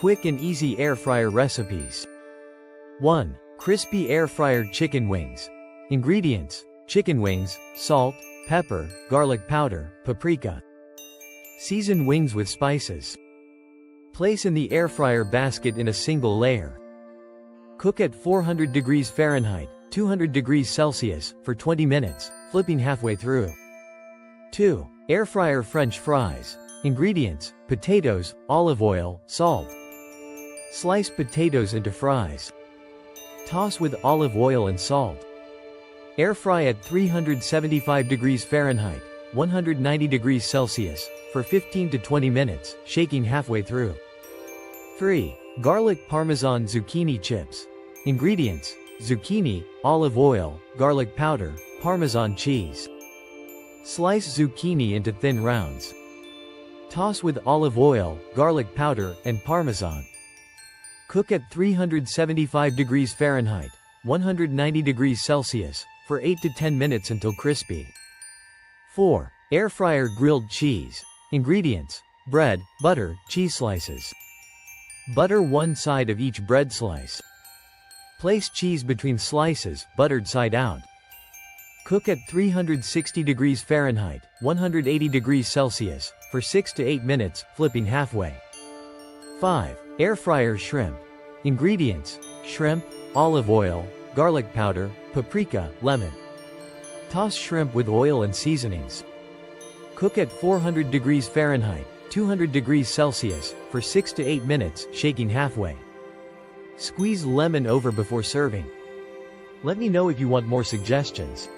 Quick and easy air fryer recipes. 1. Crispy air fryer chicken wings. Ingredients: chicken wings, salt, pepper, garlic powder, paprika. Season wings with spices. Place in the air fryer basket in a single layer. Cook at 400 degrees Fahrenheit, 200 degrees Celsius, for 20 minutes, flipping halfway through. 2. Air fryer French fries. Ingredients: potatoes, olive oil, salt. Slice potatoes into fries. Toss with olive oil and salt. Air fry at 375 degrees Fahrenheit, 190 degrees Celsius, for 15 to 20 minutes, shaking halfway through. 3. Garlic Parmesan zucchini chips. Ingredients: zucchini, olive oil, garlic powder, Parmesan cheese. Slice zucchini into thin rounds. Toss with olive oil, garlic powder, and Parmesan. Cook at 375 degrees Fahrenheit, 190 degrees Celsius, for 8 to 10 minutes until crispy. 4. Air fryer grilled cheese. Ingredients: bread, butter, cheese slices. Butter one side of each bread slice. Place cheese between slices, buttered side out. Cook at 360 degrees Fahrenheit, 180 degrees Celsius, for 6 to 8 minutes, flipping halfway. 5. Air fryer shrimp. Ingredients: shrimp, olive oil, garlic powder, paprika, lemon. Toss shrimp with oil and seasonings. Cook at 400 degrees Fahrenheit, 200 degrees Celsius, for 6 to 8 minutes, shaking halfway. Squeeze lemon over before serving. Let me know if you want more suggestions.